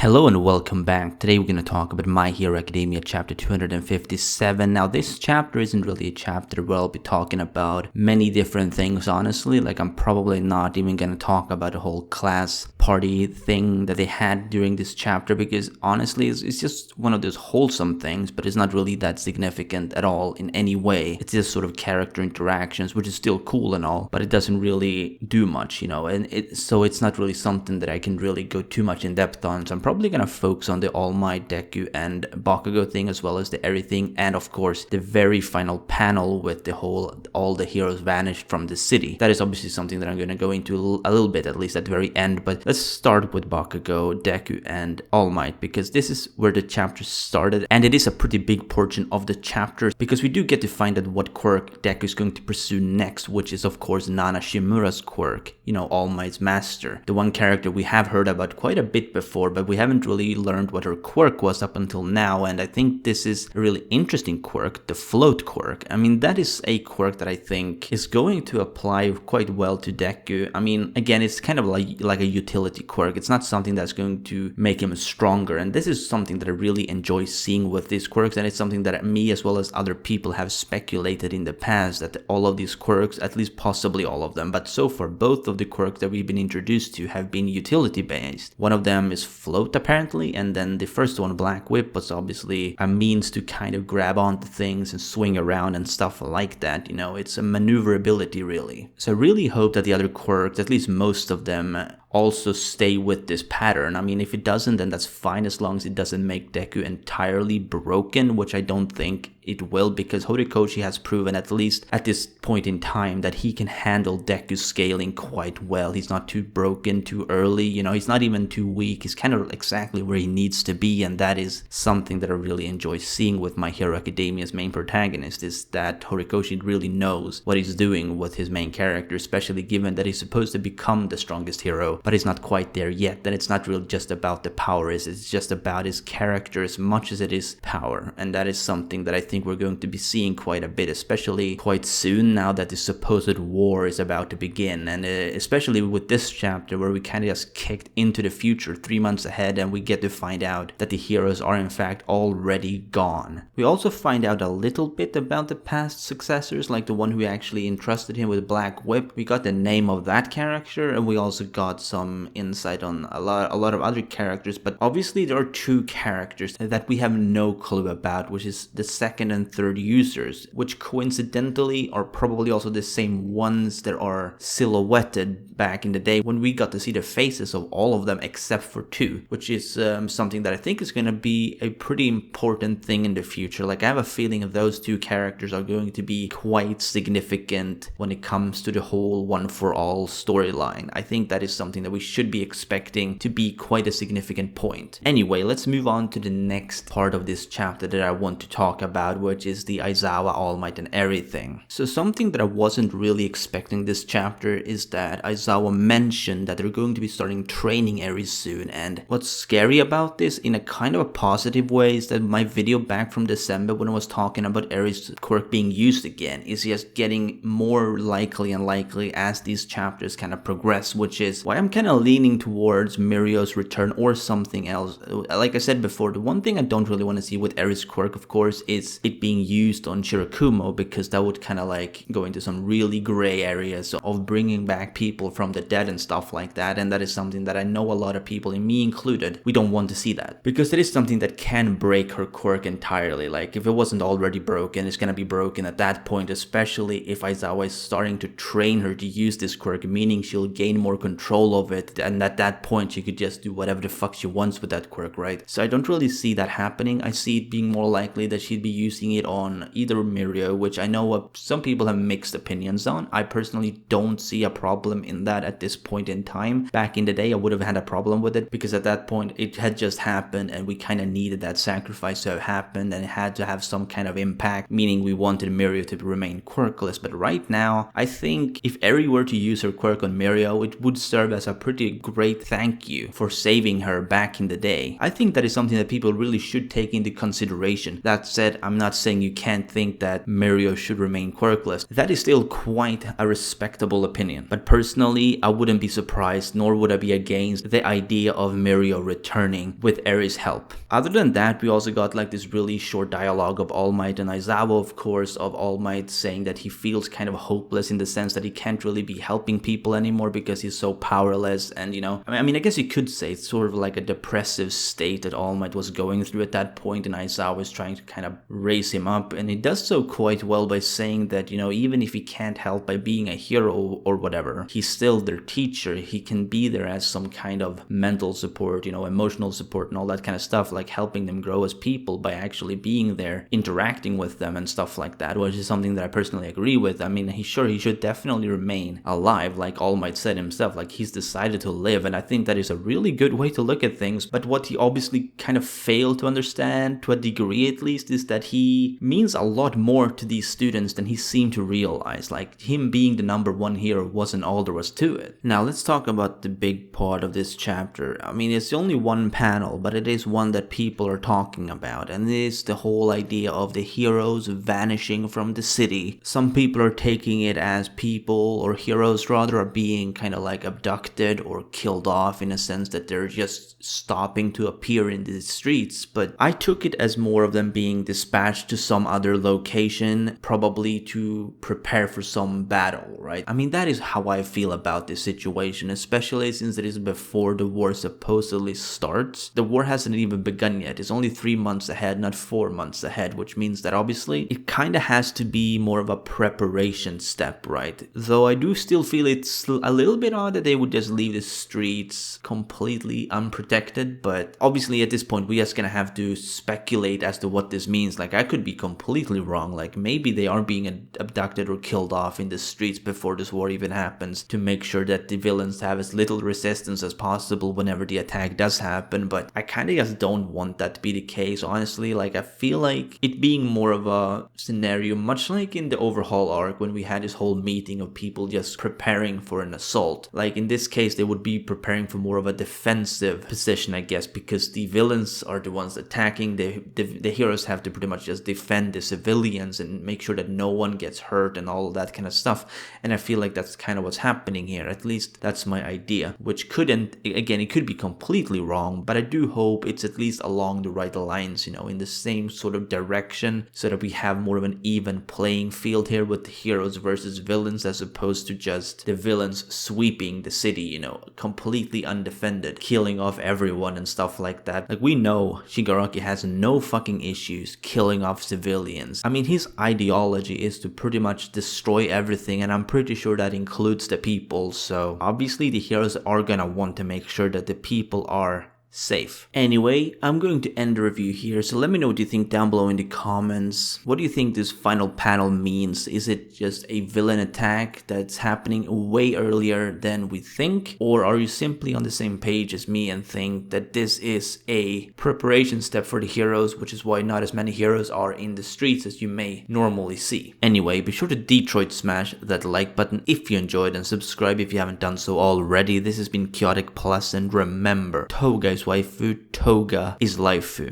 Hello and welcome back. Today we're going to talk about My Hero Academia chapter 257. Now this chapter isn't really a chapter where I'll be talking about many different things, honestly. Like I'm probably not even going to talk about the whole class party thing that they had during this chapter because honestly it's just one of those wholesome things, but it's not really that significant at all in any way. It's just sort of character interactions, which is still cool and all, but it doesn't really do much, and so it's not really something that I can really go too much in depth on. So I'm probably gonna focus on the All Might, Deku, and Bakugo thing, as well as the everything, and of course the very final panel with the whole all the heroes vanished from the city. That is obviously something that I'm gonna go into a little bit, at least at the very end. But let's start with Bakugo, Deku, and All Might, because this is where the chapter started, and it is a pretty big portion of the chapter because we do get to find out what quirk Deku is going to pursue next, which is of course Nana Shimura's quirk, All Might's master, the one character we have heard about quite a bit before, but we haven't really learned what her quirk was up until now. And I think this is a really interesting quirk, the float quirk. I mean, that is a quirk that I think is going to apply quite well to Deku. I mean, again, it's kind of like a utility quirk. It's not something that's going to make him stronger, and this is something that I really enjoy seeing with these quirks, and it's something that me as well as other people have speculated in the past, that all of these quirks, at least possibly all of them, but so far both of the quirks that we've been introduced to have been utility based. One of them is float apparently, and then the first one, Black Whip, was obviously a means to kind of grab onto things and swing around and stuff like that. It's a maneuverability really. So I really hope that the other quirks, at least most of them, also stay with this pattern. I mean, if it doesn't, then that's fine, as long as it doesn't make Deku entirely broken, which I don't think it will, because Horikoshi has proven, at least at this point in time, that he can handle Deku's scaling quite well. He's not too broken too early, he's not even too weak. He's kind of exactly where he needs to be, and that is something that I really enjoy seeing with My Hero Academia's main protagonist, is that Horikoshi really knows what he's doing with his main character, especially given that he's supposed to become the strongest hero, but he's not quite there yet. Then it's not really just about the power, it's just about his character as much as it is power, and that is something that I think we're going to be seeing quite a bit, especially quite soon now that the supposed war is about to begin, and especially with this chapter where we kind of just kicked into the future 3 months ahead, and we get to find out that the heroes are in fact already gone. We also find out a little bit about the past successors, like the one who actually entrusted him with Black Whip. We got the name of that character, and we also got some insight on a lot of other characters, but obviously there are two characters that we have no clue about, which is the second and third users, which coincidentally are probably also the same ones that are silhouetted back in the day when we got to see the faces of all of them except for two, which is something that I think is going to be a pretty important thing in the future. Like, I have a feeling that those two characters are going to be quite significant when it comes to the whole One for All storyline. I think that is something that we should be expecting to be quite a significant point. Anyway, let's move on to the next part of this chapter that I want to talk about, which is the Aizawa, All Might, and everything. So something that I wasn't really expecting this chapter is that Aizawa mentioned that they're going to be starting training Eri soon, and what's scary about this in a kind of a positive way is that my video back from December when I was talking about Eri's quirk being used again is just getting more likely and likely as these chapters kind of progress, which is why I'm kind of leaning towards Mirio's return or something else. Like I said before, the one thing I don't really want to see with Eri's quirk, of course, is it being used on Shirakumo, because that would kind of like go into some really gray areas of bringing back people from the dead and stuff like that, and that is something that I know a lot of people, and me included, we don't want to see that, because it is something that can break her quirk entirely. Like, if it wasn't already broken, it's gonna be broken at that point, especially if Aizawa is starting to train her to use this quirk, meaning she'll gain more control of it, and at that point she could just do whatever the fuck she wants with that quirk, right? So I don't really see that happening. I see it being more likely that she'd be using it on either Mirio, which I know some people have mixed opinions on. I personally don't see a problem in that at this point in time. Back in the day I would have had a problem with it, because at that point it had just happened and we kind of needed that sacrifice to have happened, and it had to have some kind of impact, meaning we wanted Mirio to remain quirkless. But right now I think if Eri were to use her quirk on Mirio, it would serve as as a pretty great thank you for saving her back in the day. I think that is something that people really should take into consideration. That said, I'm not saying you can't think that Mirio should remain quirkless. That is still quite a respectable opinion. But personally, I wouldn't be surprised, nor would I be against the idea of Mirio returning with Eri's help. Other than that, we also got like this really short dialogue of All Might and Aizawa, of course, of All Might saying that he feels kind of hopeless in the sense that he can't really be helping people anymore because he's so powerless. And, you know, I mean, I guess you could say it's sort of like a depressive state that All Might was going through at that point, and Aizawa is trying to kind of raise him up. And he does so quite well by saying that, you know, even if he can't help by being a hero or whatever, he's still their teacher. He can be there as some kind of mental support, you know, emotional support and all that kind of stuff, like helping them grow as people by actually being there, interacting with them and stuff like that, which is something that I personally agree with. I mean, he should definitely remain alive, like All Might said himself, like he's decided to live, and I think that is a really good way to look at things. But what he obviously kind of failed to understand, to a degree at least, is that he means a lot more to these students than he seemed to realize. Like, him being the number one hero wasn't all there was to it. Now let's talk about the big part of this chapter. I mean, it's only one panel, but it is one that people are talking about, and it is the whole idea of the heroes vanishing from the city. Some people are taking it as people, or heroes rather, are being kind of like abducted or killed off, in a sense that they're just stopping to appear in the streets, but I took it as more of them being dispatched to some other location, probably to prepare for some battle, right? I mean, that is how I feel about this situation, especially since it is before the war supposedly starts. The war hasn't even begun yet. It's only 3 months ahead, not 4 months ahead, which means that obviously it kind of has to be more of a preparation step, right? Though I do still feel it's a little bit odd that they would just leave the streets completely unprotected, but obviously at this point we're just gonna have to speculate as to what this means. Like, I could be completely wrong, like maybe they are being abducted or killed off in the streets before this war even happens, to make sure that the villains have as little resistance as possible whenever the attack does happen. But I kind of just don't want that to be the case, honestly. Like, I feel like it being more of a scenario much like in the Overhaul arc, when we had this whole meeting of people just preparing for an assault. Like, in this case they would be preparing for more of a defensive position, I guess, because the villains are the ones attacking. The heroes have to pretty much just defend the civilians and make sure that no one gets hurt and all of that kind of stuff. And I feel like that's kind of what's happening here. At least that's my idea, which couldn't, again, it could be completely wrong, but I do hope it's at least along the right lines, you know, in the same sort of direction, so that we have more of an even playing field here with the heroes versus villains, as opposed to just the villains sweeping the city, you know, completely undefended, killing off everyone and stuff like that. Like, we know Shigaraki has no fucking issues killing off civilians. I mean, his ideology is to pretty much destroy everything, and I'm pretty sure that includes the people, so obviously the heroes are gonna want to make sure that the people are safe. Anyway, I'm going to end the review here, so let me know what you think down below in the comments. What do you think this final panel means? Is it just a villain attack that's happening way earlier than we think? Or are you simply on the same page as me and think that this is a preparation step for the heroes, which is why not as many heroes are in the streets as you may normally see? Anyway, be sure to Detroit smash that like button if you enjoyed, and subscribe if you haven't done so already. This has been Chaotic Plus, and remember, Toga is waifu, Toga is lifu.